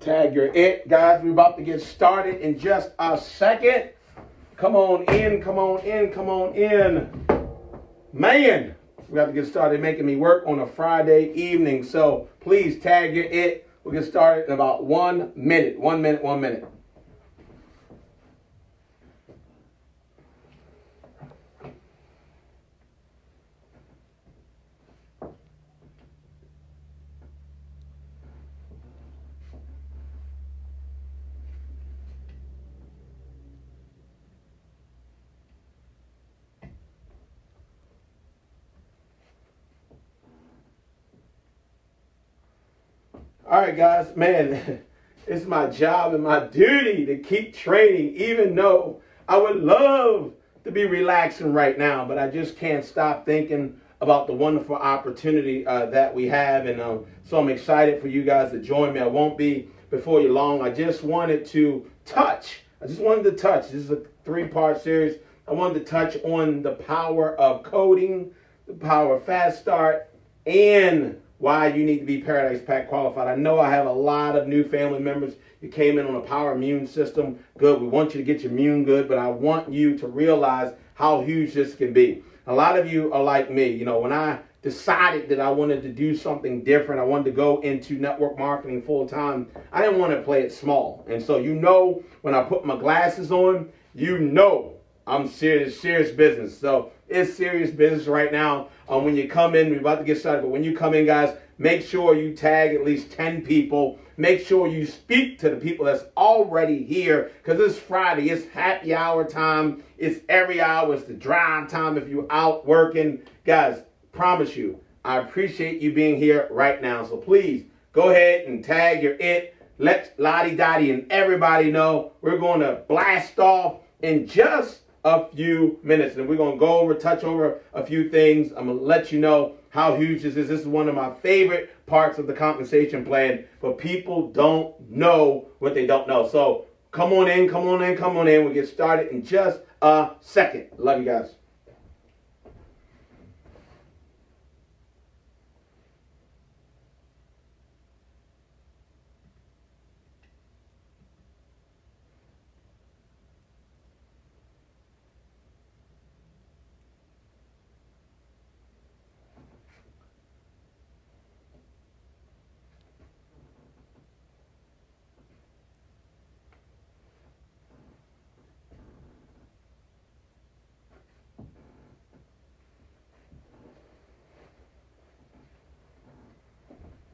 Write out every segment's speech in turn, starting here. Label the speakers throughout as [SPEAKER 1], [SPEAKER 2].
[SPEAKER 1] Tag your it, guys. We're about to get started in just a second. Come on in, come on in, come on in. Man, we have to get started making me work on a Friday evening. So please tag your it. We'll get started in about 1 minute. 1 minute, 1 minute. All right, guys, man, it's my job and my duty to keep training, even though I would love to be relaxing right now, but I just can't stop thinking about the wonderful opportunity that we have. And so I'm excited for you guys to join me. I won't be before you long. I just wanted to touch. This is a 3-part series. I wanted to touch on the power of coding, the power of fast start, and why you need to be Paradise Pack qualified. I know I have a lot of new family members. You came in on a power immune system. Good. We want you to get your immune good, but I want you to realize how huge this can be. A lot of you are like me. You know, when I decided that I wanted to do something different, I wanted to go into network marketing full time, I didn't want to play it small. And so, you know, when I put my glasses on, you know I'm serious business. So it's serious business right now. When you come in, we're about to get started, but when you come in, guys, make sure you tag at least 10 people. Make sure you speak to the people that's already here, because it's Friday. It's happy hour time. It's every hour. It's the drive time if you're out working. Guys, promise you, I appreciate you being here right now. So please go ahead and tag your it. Let Lottie Dottie and everybody know we're going to blast off in just a few minutes, and we're going to touch over a few things. I'm going to let you know how huge this is. This is one of my favorite parts of the compensation plan, but people don't know what they don't know. So come on in. We'll get started in just a second. Love you guys.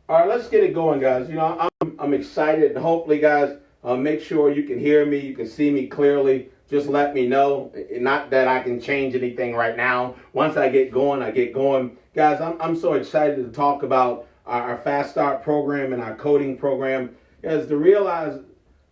[SPEAKER 1] All right, let's get it going, guys. You know, I'm excited, and hopefully, guys, make sure you can hear me, you can see me clearly. Just let me know. Not that I can change anything right now. Once I get going, I get going. Guys, I'm so excited to talk about our Fast Start program and our coding program, is to realize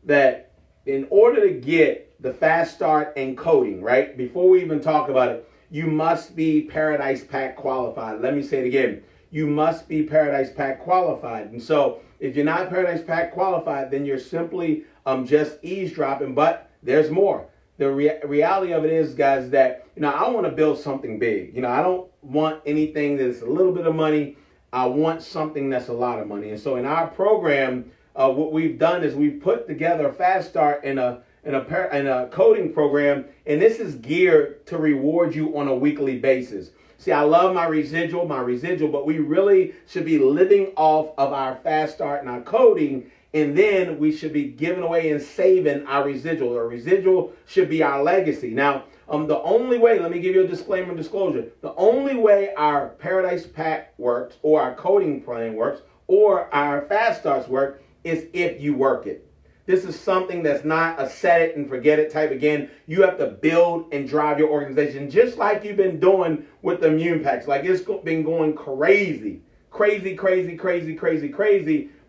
[SPEAKER 1] that in order to get the Fast Start and coding, right, before we even talk about it, you must be Paradise Pack qualified. Let me say it again. You must be Paradise Pack qualified. And so if you're not Paradise Pack qualified, then you're simply just eavesdropping. But there's more. The reality of it is, guys, that, you know, I want to build something big. You know, I don't want anything that's a little bit of money. I want something that's a lot of money. And so in our program, what we've done is we've put together a Fast Start and a coding program, and this is geared to reward you on a weekly basis. See, I love my residual, but we really should be living off of our Fast Start and our coding, and then we should be giving away and saving our residual. Our residual should be our legacy. Now, the only way, let me give you a disclaimer and disclosure, the only way our Paradise Pack works, or our coding plan works, or our Fast Starts work, is if you work it. This is something that's not a set it and forget it type. Again, you have to build and drive your organization, just like you've been doing with the immune packs. Like, it's been going crazy,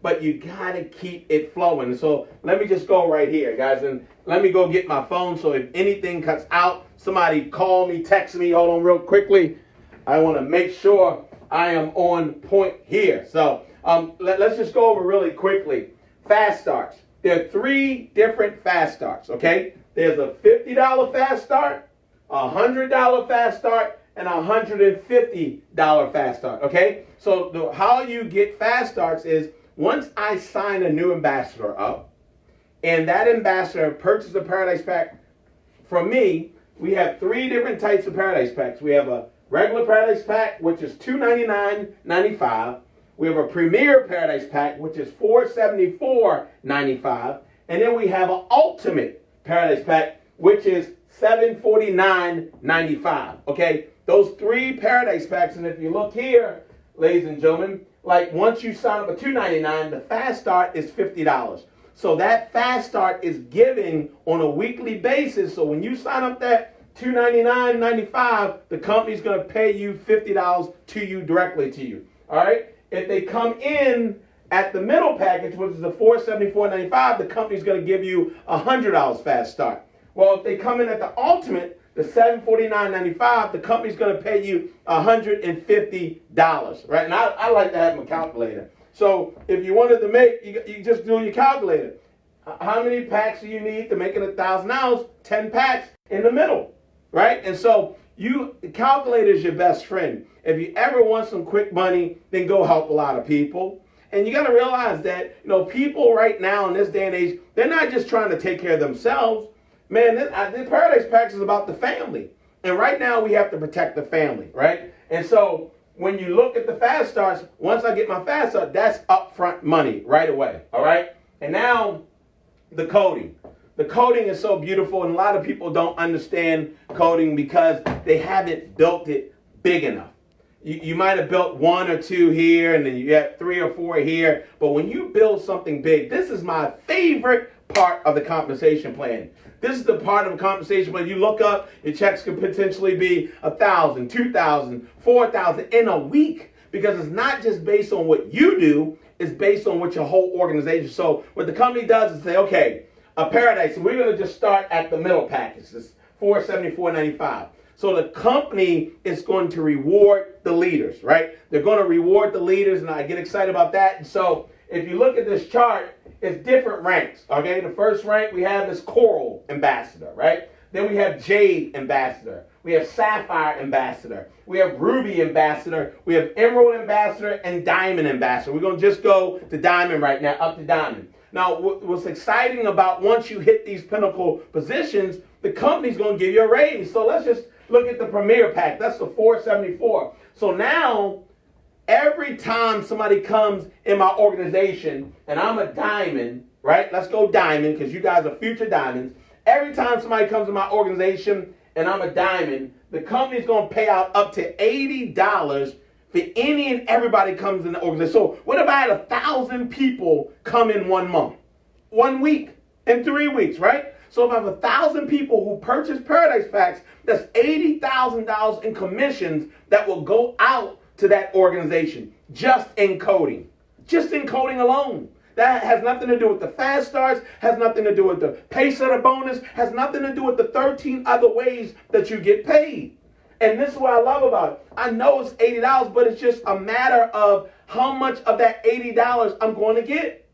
[SPEAKER 1] but you got to keep it flowing. So let me just go right here, guys, and let me go get my phone. So if anything cuts out, somebody call me, text me. Hold on real quickly. I want to make sure I am on point here. So let's just go over really quickly. Fast starts. There are 3 different Fast Starts, okay? There's a $50 Fast Start, a $100 Fast Start, and a $150 Fast Start, okay? So how you get Fast Starts is once I sign a new ambassador up, and that ambassador purchases a Paradise Pack from me, we have 3 different types of Paradise Packs. We have a regular Paradise Pack, which is $299.95. We have a Premier Paradise Pack, which is $474.95. And then we have an Ultimate Paradise Pack, which is $749.95. Okay, those 3 Paradise Packs. And if you look here, ladies and gentlemen, like once you sign up at $299, the fast start is $50. So that fast start is given on a weekly basis. So when you sign up that $299.95, the company's going to pay you $50 to you directly to you. All right. If they come in at the middle package, which is the $474.95, the company's going to give you $100 fast start. Well, if they come in at the Ultimate, the $749.95, the company's going to pay you $150, right? And I like to have my calculator. So if you wanted to make, you just do your calculator. How many packs do you need to make it $1,000? 10 packs in the middle, right? And so the calculator is your best friend. If you ever want some quick money, then go help a lot of people. And you got to realize that, people right now in this day and age, they're not just trying to take care of themselves. Man, the Paradise Packs is about the family. And right now we have to protect the family, right? And so when you look at the fast starts, once I get my fast start, that's upfront money right away, all right? And now the coding. The coding is so beautiful, and a lot of people don't understand coding because they haven't built it big enough. You might have built 1 or 2 here, and then you have 3 or 4 here. But when you build something big, this is my favorite part of the compensation plan. This is the part of the compensation plan. You look up, your checks could potentially be $1,000, $2,000, $4,000 in a week, because it's not just based on what you do, it's based on what your whole organization. So what the company does is say, okay, a Paradise, we're going to just start at the middle package. It's $474.95. So the company is going to reward the leaders, right? They're going to reward the leaders, and I get excited about that. And so if you look at this chart, it's different ranks, okay? The first rank we have is Coral Ambassador, right? Then we have Jade Ambassador. We have Sapphire Ambassador. We have Ruby Ambassador. We have Emerald Ambassador and Diamond Ambassador. We're going to just go to Diamond right now, up to Diamond. Now, what's exciting about once you hit these pinnacle positions, the company's going to give you a raise. So let's just look at the Premier Pack. That's the $474. So now, every time somebody comes in my organization and I'm a diamond, right? Let's go diamond, because you guys are future diamonds. Every time somebody comes in my organization and I'm a diamond, the company's going to pay out up to $80 for any and everybody comes in the organization. So what if I had 1,000 people come in 1 month, 1 week, and 3 weeks, right? So if I have 1,000 people who purchase Paradise Packs, that's $80,000 in commissions that will go out to that organization just in coding. Just in coding alone. That has nothing to do with the fast starts, has nothing to do with the pay setter bonus, has nothing to do with the 13 other ways that you get paid. And this is what I love about it. I know it's $80, but it's just a matter of how much of that $80 I'm going to get.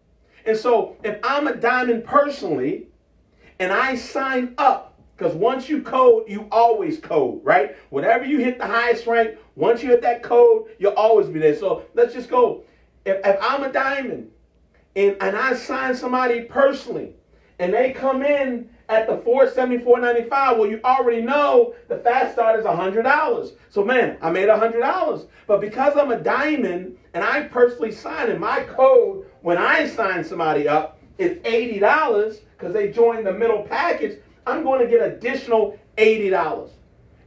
[SPEAKER 1] And so if I'm a diamond personally, and I sign up, because once you code, you always code, right? Whenever you hit the highest rank, once you hit that code, you'll always be there. So let's just go. If I'm a diamond and I sign somebody personally, and they come in at the $474.95, well, you already know the fast start is $100. So, man, I made $100. But because I'm a diamond and I personally sign in, my code when I sign somebody up is $80 because they joined the middle package. I'm going to get additional $80.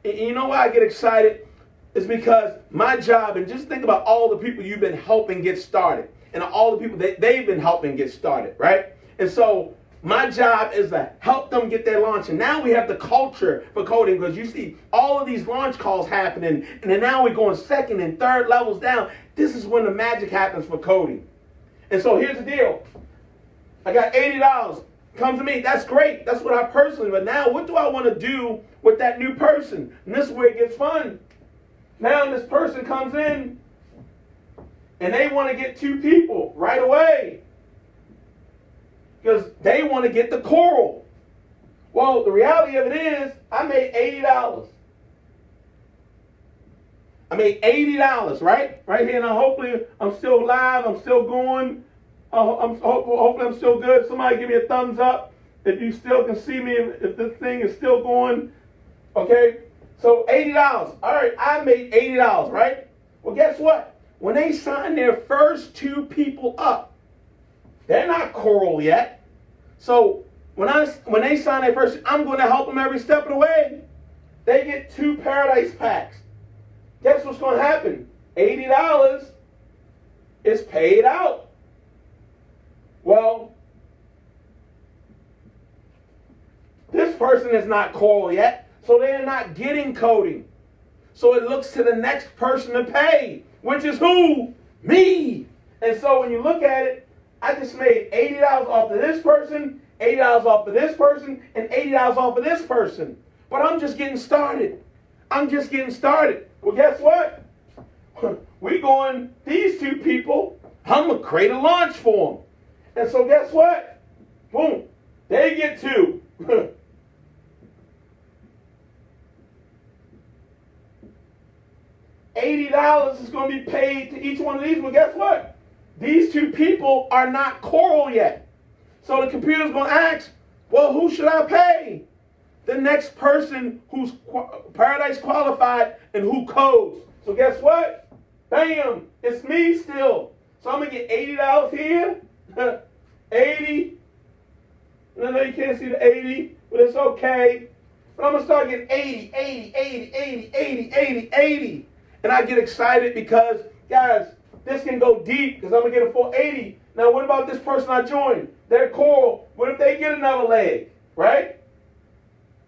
[SPEAKER 1] And you know why I get excited? It's because my job, and just think about all the people you've been helping get started and all the people that they've been helping get started, right? And so my job is to help them get their launch. And now we have the culture for coding, because you see all of these launch calls happening, and then now we're going second and third levels down. This is when the magic happens for coding. And so here's the deal. I got $80. Come to me. That's great. That's what I personally, but now what do I want to do with that new person? And this is where it gets fun. Now this person comes in and they want to get 2 people right away because they want to get the coral. Well, the reality of it is I made $80. I made $80, right? Right here. Now hopefully I'm still live. I'm still going. Hopefully I'm still good. Somebody give me a thumbs up if you still can see me, if this thing is still going. Okay? So $80. All right, I made $80, right? Well, guess what? When they sign their first 2 people up, they're not coral yet. So when they sign their first, I'm going to help them every step of the way. They get 2 Paradise Packs. Guess what's going to happen? $80 is paid out. Well, this person is not coral yet, so they're not getting coding. So it looks to the next person to pay, which is who? Me. And so when you look at it, I just made $80 off of this person, $80 off of this person, and $80 off of this person. But I'm just getting started. I'm just getting started. Well, guess what? We going, these 2 people, I'm going to create a launch for them. And so guess what? Boom. They get 2. $80 is going to be paid to each one of these. But guess what? These 2 people are not coral yet. So the computer's going to ask, well, who should I pay? The next person who's Paradise qualified and who codes. So guess what? Bam, it's me still. So I'm going to get $80 here. 80. And I know you can't see the 80, but it's okay. But I'm going to start getting 80, 80, 80, 80, 80, 80, 80. And I get excited because, guys, this can go deep because I'm going to get a full 80. Now, what about this person I joined? They're coral. What if they get another leg, right?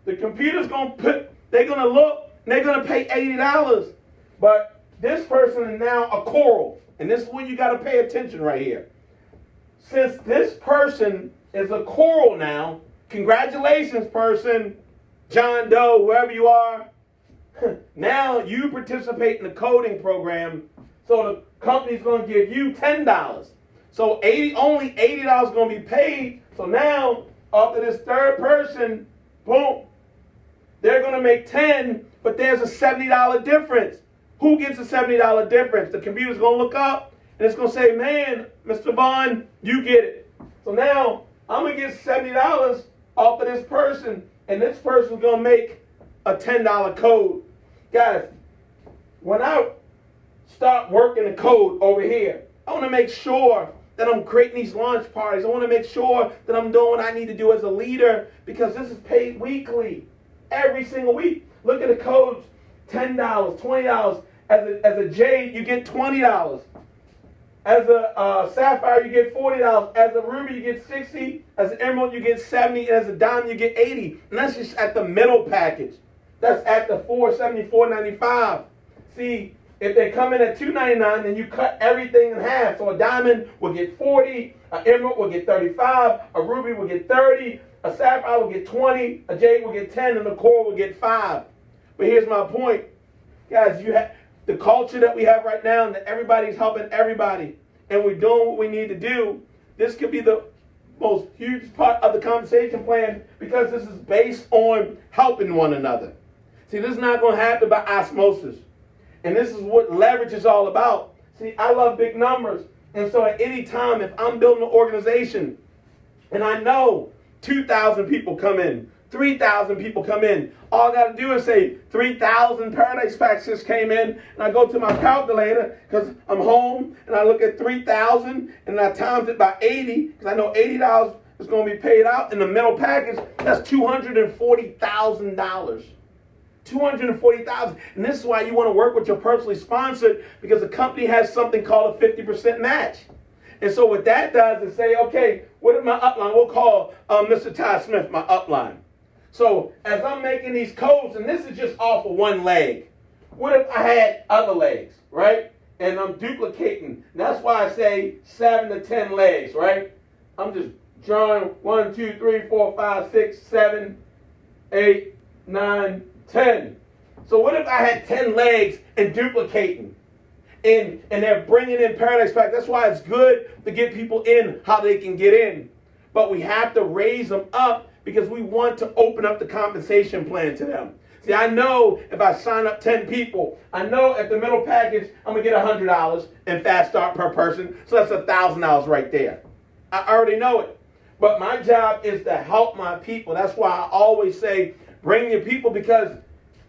[SPEAKER 1] The computer's going to they're going to look, and they're going to pay $80. But this person is now a coral. And this is when you got to pay attention right here. Since this person is a coral now, congratulations, person, John Doe, whoever you are. Now you participate in the coding program, so the company's going to give you $10. So only $80 is going to be paid. So now, after this third person, boom, they're going to make $10, but there's a $70 difference. Who gets a $70 difference? The computer's going to look up, and it's going to say, man, Mr. Vaughn, you get it. So now, I'm going to get $70 off of this person, and this person's going to make a $10 code. Guys, when I start working the code over here, I want to make sure that I'm creating these launch parties. I want to make sure that I'm doing what I need to do as a leader because this is paid weekly, every single week. Look at the codes, $10, $20. As a jade, you get $20. As a sapphire, you get $40. As a ruby, you get $60. As an emerald, you get $70. And as a diamond, you get $80. And that's just at the middle package. That's at the $474.95. See, if they come in at $299, then you cut everything in half. So a diamond will get $40, an emerald will get $35, a ruby will get $30, a sapphire will get $20, a jade will get $10, and a coral will get $5. But here's my point. Guys, you have the culture that we have right now, and that everybody's helping everybody, and we're doing what we need to do. This could be the most huge part of the compensation plan because this is based on helping one another. See, this is not going to happen by osmosis. And this is what leverage is all about. See, I love big numbers. And so at any time, if I'm building an organization and I know 2,000 people come in, 3,000 people come in, all I got to do is say 3,000 Paradise Packs just came in, and I go to my calculator because I'm home, and I look at 3,000, and I times it by 80 because I know $80 is going to be paid out in the middle package. That's $240,000. $240,000. And this is why you want to work with your personally sponsored, because the company has something called a 50% match. And so what that does is say, okay, what is my upline? We'll call Mr. Ty Smith my upline. So as I'm making these codes, and this is just off of one leg. What if I had other legs, right? And I'm duplicating. That's why I say 7 to 10 legs, right? I'm just drawing 1, 2, 3, 4, 5, 6, 7, 8, 9, 10. So what if I had 10 legs and duplicating? And they're bringing in Paradise Pack. That's why it's good to get people in how they can get in. But we have to raise them up because we want to open up the compensation plan to them. See, I know if I sign up 10 people, I know at the middle package, I'm going to get $100 in fast start per person. So that's $1,000 right there. I already know it. But my job is to help my people. That's why I always say, bring your people, because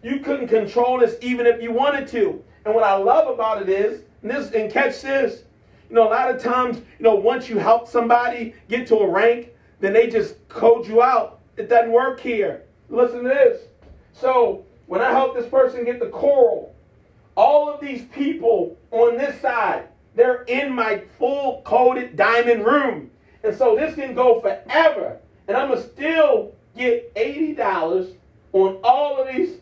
[SPEAKER 1] you couldn't control this even if you wanted to. And what I love about it is, and catch this, a lot of times, once you help somebody get to a rank, then they just code you out. It doesn't work here. Listen to this. So when I help this person get the coral, all of these people on this side, they're in my full coded diamond room. And so this can go forever. And I'm going to still get $80 on all of these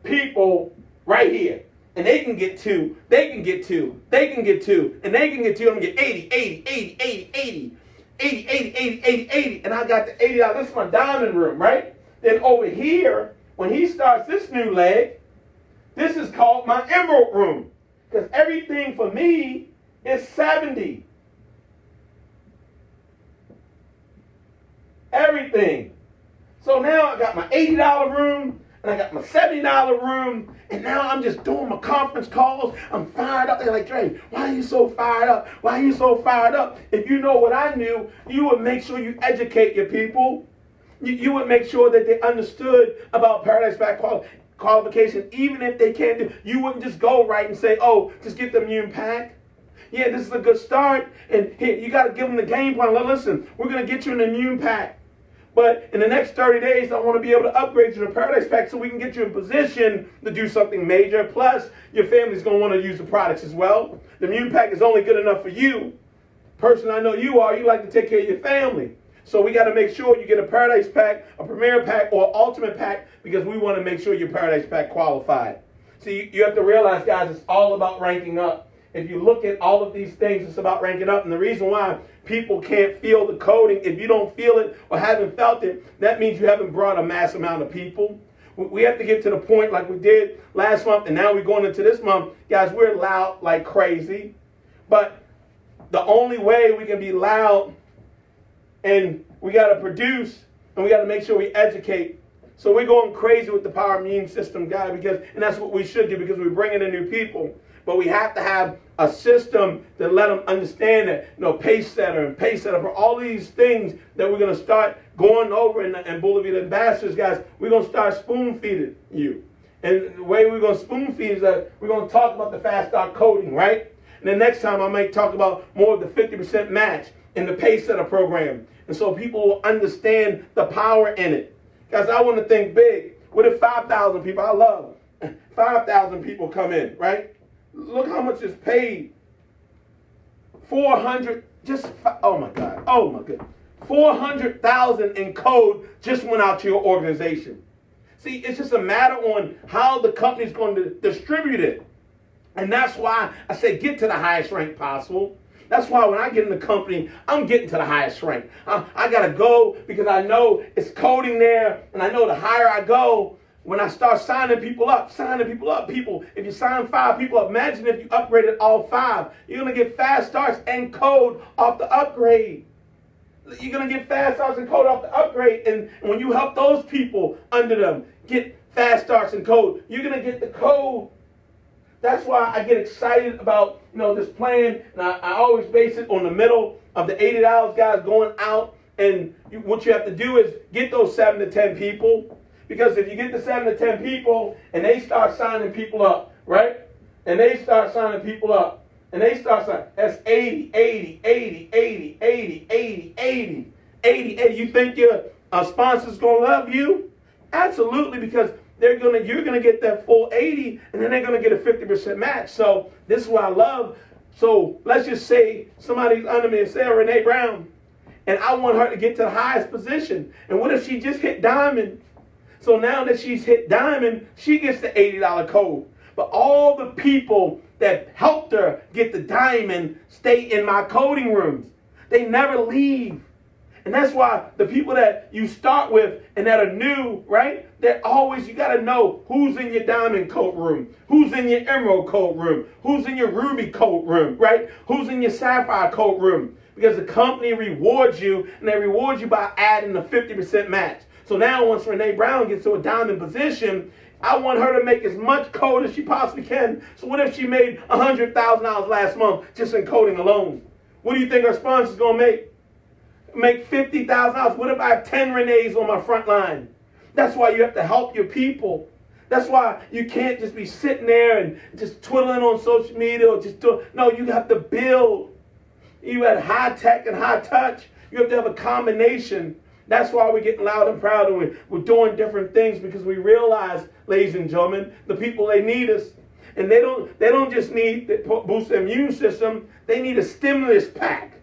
[SPEAKER 1] people right here. And they can get two, they can get two, they can get two, and they can get two. I'm going to get 80, 80, 80, 80, 80, 80, 80, 80, 80, 80. And I got the $80. This is my diamond room, right? Then over here, when he starts this new leg, this is called my emerald room. Because everything for me is 70. Everything. So now I got my $80 room, and I got my $70 room, and now I'm just doing my conference calls. I'm fired up. They're like, Dre, why are you so fired up? Why are you so fired up? If you know what I knew, you would make sure you educate your people. You would make sure that they understood about Paradise Pack qualification, even if they can't do. You wouldn't just go right and say, oh, just get the immune pack. Yeah, this is a good start, and here, you got to give them the game plan. Listen, we're going to get you an immune pack. But in the next 30 days, I want to be able to upgrade you to Paradise Pack so we can get you in position to do something major. Plus, your family's going to want to use the products as well. The immune pack is only good enough for you. Person I know you are, you like to take care of your family. So we got to make sure you get a Paradise Pack, a Premier Pack, or Ultimate Pack, because we want to make sure you're Paradise Pack qualified. See, you have to realize, guys, it's all about ranking up. If you look at all of these things, it's about ranking up. And the reason why people can't feel the coding, if you don't feel it or haven't felt it, that means you haven't brought a mass amount of people. We have to get to the point like we did last month, and now we're going into this month. Guys, we're loud like crazy. But the only way we can be loud, and we got to produce, and we got to make sure we educate. So we're going crazy with the power immune system, guy, and that's what we should do, because we're bringing in new people. But we have to have a system that let them understand that, pace setter and pace setter, for all these things that we're going to start going over in BULAVITA Ambassadors, guys, we're going to start spoon feeding you. And the way we're going to spoon feed is that we're going to talk about the fast start coding, right? And then next time I might talk about more of the 50% match in the pace setter program. And so people will understand the power in it. Guys, I want to think big. What if 5,000 people, I love 5,000 people come in, right? Look how much is paid. 400, oh my God. 400,000 in code just went out to your organization. See, it's just a matter on how the company's going to distribute it. And that's why I say get to the highest rank possible. That's why when I get in the company, I'm getting to the highest rank. I got to go because I know it's coding there, and I know the higher I go, when I start signing people up, people, if you sign 5 people up, imagine if you upgraded all 5. You're going to get fast starts and code off the upgrade. You're going to get fast starts and code off the upgrade. And when you help those people under them get fast starts and code, you're going to get the code. That's why I get excited about, this plan. And I always base it on the middle of the $80, guys, going out. And what you have to do is get those 7 to 10 people. Because if you get the 7 to 10 people and they start signing people up, right? And they start signing people up. And they start signing. That's 80, 80, 80, 80, 80, 80, 80, 80, 80. You think your sponsor's going to love you? Absolutely, because you're going to get that full 80, and then they're going to get a 50% match. So this is what I love. So let's just say somebody's under me and say Renee Brown, and I want her to get to the highest position. And what if she just hit diamond? So now that she's hit diamond, she gets the $80 code. But all the people that helped her get the diamond stay in my coding rooms. They never leave. And that's why the people that you start with and that are new, right? They're always, you got to know who's in your diamond code room, who's in your emerald code room, who's in your ruby code room, right? Who's in your sapphire code room. Because the company rewards you, and they reward you by adding the 50% match. So now once Renee Brown gets to a diamond position, I want her to make as much code as she possibly can. So what if she made $100,000 last month just in coding alone? What do you think her sponsor's going to make? make $50,000? What if I have 10 Renees on my front line? That's why you have to help your people. That's why you can't just be sitting there and just twiddling on social media or just doing. No, you have to build. You had high tech and high touch. You have to have a combination. That's why we're getting loud and proud and we're doing different things, because we realize, ladies and gentlemen, the people, they need us. And they don't just need to boost their immune system. They need a stimulus pack.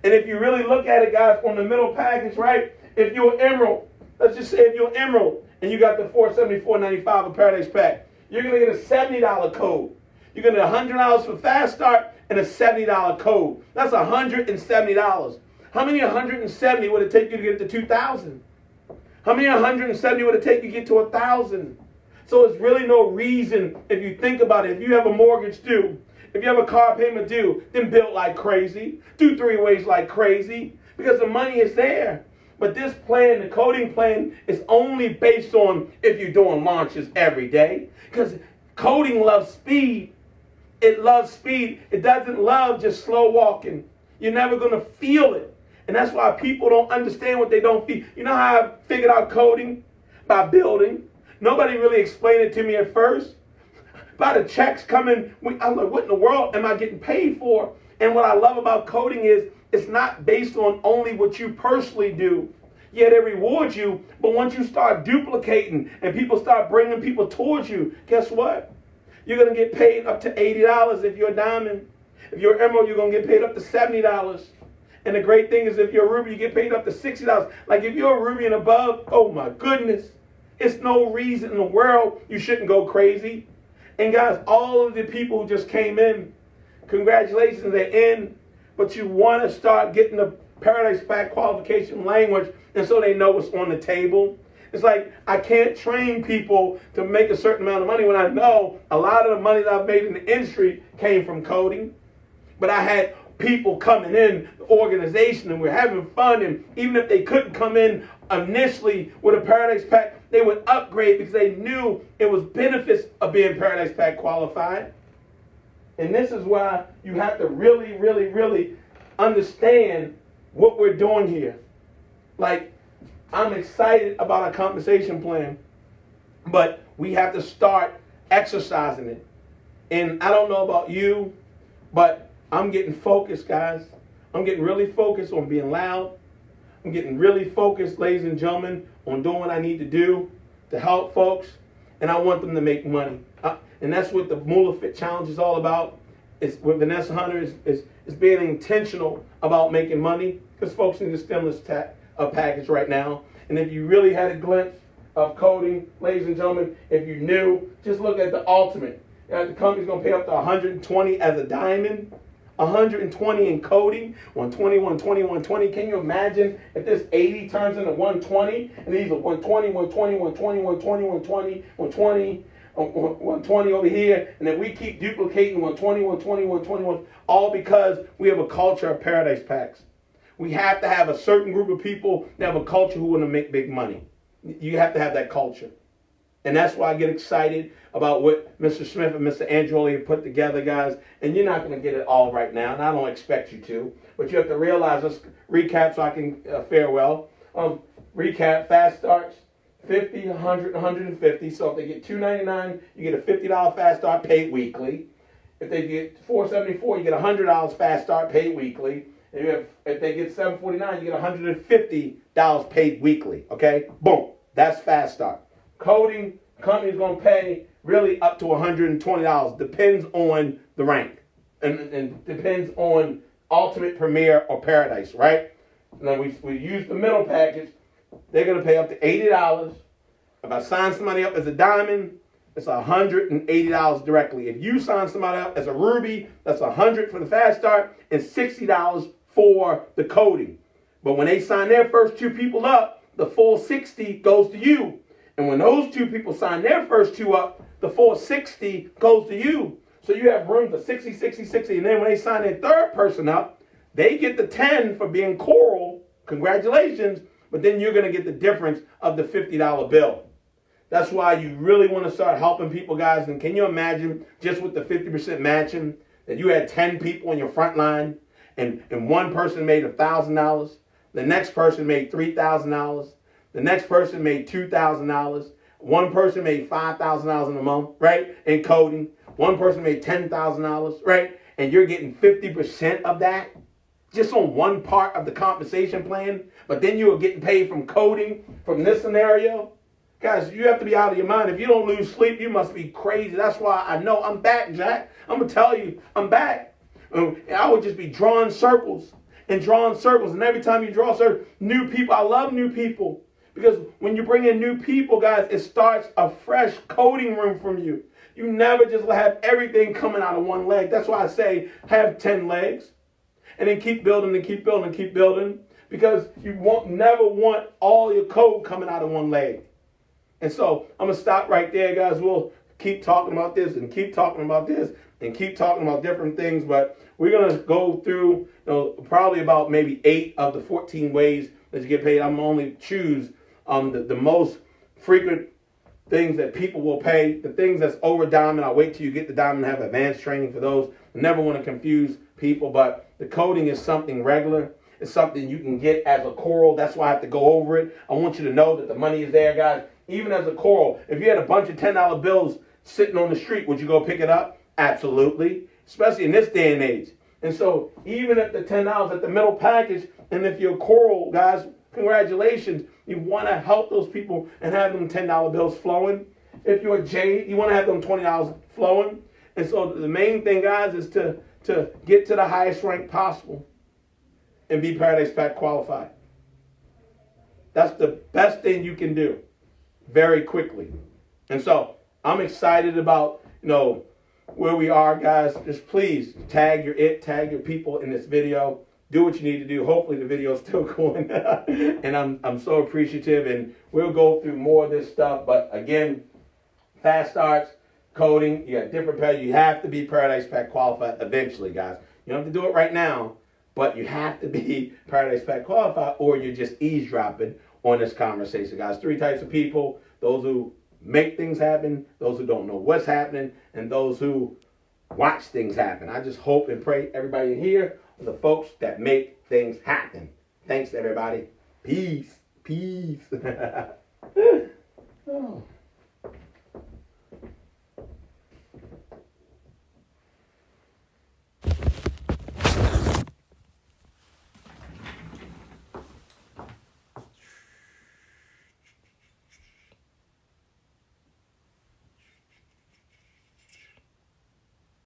[SPEAKER 1] And if you really look at it, guys, on the middle package, right? If you're an Emerald, let's just say if you're an Emerald and you got the $474.95 of Paradise Pack, you're going to get a $70 code. You're going to get $100 for Fast Start and a $70 code. That's $170. How many 170 would it take you to get to 2,000? How many 170 would it take you to get to 1,000? So it's really no reason, if you think about it, if you have a mortgage due, if you have a car payment due, then build like crazy. Do 3 ways like crazy, because the money is there. But this plan, the coding plan, is only based on if you're doing launches every day. Because coding loves speed. It loves speed. It doesn't love just slow walking. You're never going to feel it. And that's why people don't understand what they don't feel. You know how I figured out coding? By building. Nobody really explained it to me at first. By the checks coming, I'm like, what in the world am I getting paid for? And what I love about coding is it's not based on only what you personally do. Yeah, they reward you, but once you start duplicating and people start bringing people towards you, guess what? You're going to get paid up to $80 if you're a diamond. If you're an emerald, you're going to get paid up to $70. And the great thing is if you're a ruby, you get paid up to $60. Like if you're a ruby and above, oh my goodness. It's no reason in the world you shouldn't go crazy. And guys, all of the people who just came in, congratulations, they're in. But you want to start getting the Paradise Pack qualification language, and so they know what's on the table. It's like I can't train people to make a certain amount of money when I know a lot of the money that I've made in the industry came from coding. But I had people coming in the organization and we're having fun, and even if they couldn't come in initially with a Paradise Pack, they would upgrade because they knew it was benefits of being Paradise Pack qualified. And this is why you have to really, really, really understand what we're doing here. Like, I'm excited about our compensation plan, but we have to start exercising it. And I don't know about you, but I'm getting focused, guys. I'm getting really focused on being loud. I'm getting really focused, ladies and gentlemen, on doing what I need to do to help folks. And I want them to make money. And that's what the BULAVITA Challenge is all about. It's with Vanessa Hunter is being intentional about making money, because folks need a stimulus package right now. And if you really had a glimpse of coding, ladies and gentlemen, if you knew, just look at the ultimate. The company's going to pay up to 120 as a diamond, 120 in coding, 120, 120, 120. Can you imagine if this 80 turns into 120, and these are 120, 120, 120, 120, 120, 120, 120 over here, and then we keep duplicating 120, 120, 120, all because we have a culture of Paradise Packs. We have to have a certain group of people that have a culture who want to make big money. You have to have that culture. And that's why I get excited about what Mr. Smith and Mr. Androli have put together, guys. And you're not going to get it all right now, and I don't expect you to. But you have to realize, let's recap so I can farewell. Recap, fast starts, 50, 100, 150. So if they get $299, you get a $50 fast start paid weekly. If they get $474, you get $100 fast start paid weekly. If they get $749, you get $150 paid weekly. Okay? Boom. That's fast start. Coding, company's going to pay really up to $120. Depends on the rank. And depends on Ultimate, Premier, or Paradise, right? And then we use the middle package. They're going to pay up to $80. If I sign somebody up as a diamond, it's $180 directly. If you sign somebody up as a ruby, that's $100 for the fast start and $60 for the coding. But when they sign their first 2 people up, the full $60 goes to you. And when those 2 people sign their first 2 up, the full $60 goes to you. So you have room for 60, 60, 60. And then when they sign their third person up, they get the 10 for being coral. Congratulations. But then you're going to get the difference of the $50 bill. That's why you really want to start helping people, guys. And can you imagine, just with the 50% matching, that you had 10 people on your front line and one person made $1,000? The next person made $3,000. The next person made $2,000. One person made $5,000 in a month, right? In coding. One person made $10,000, right? And you're getting 50% of that just on one part of the compensation plan. But then you are getting paid from coding from this scenario. Guys, you have to be out of your mind. If you don't lose sleep, you must be crazy. That's why I know I'm back, Jack. I'm going to tell you, I'm back. And I would just be drawing circles and drawing circles. And every time you draw circles, new people. I love new people. Because when you bring in new people, guys, it starts a fresh coding room from you. You never just have everything coming out of one leg. That's why I say have 10 legs. And then keep building and keep building and keep building. Because you won't never want all your code coming out of one leg. And so I'm going to stop right there, guys. We'll keep talking about this and keep talking about this and keep talking about different things. But we're going to go through probably about maybe 8 of the 14 ways that you get paid. I'm only choose the most frequent things that people will pay. The things that's over diamond, I'll wait till you get the diamond and have advanced training for those. I never want to confuse people, but the coding is something regular. It's something you can get as a coral. That's why I have to go over it. I want you to know that the money is there, guys. Even as a coral, if you had a bunch of $10 bills sitting on the street, would you go pick it up? Absolutely, especially in this day and age. And so even at the $10 at the middle package, and if you're a coral, guys, congratulations. You want to help those people and have them $10 bills flowing. If you're a jade, you want to have them $20 flowing. And so the main thing, guys, is to get to the highest rank possible and be Paradise Pack qualified. That's the best thing you can do very quickly. And so I'm excited about, where we are, guys. Just please tag your people in this video. Do what you need to do. Hopefully the video is still going. And I'm so appreciative, and we'll go through more of this stuff. But again, fast starts, coding, you got different pay. You have to be Paradise Pack qualified eventually, guys. You don't have to do it right now, but you have to be Paradise Pack qualified, or you're just eavesdropping on this conversation, guys. 3 types of people: those who make things happen, those who don't know what's happening, and those who watch things happen. I just hope and pray everybody here are the folks that make things happen. Thanks, everybody. Peace. Peace. Oh.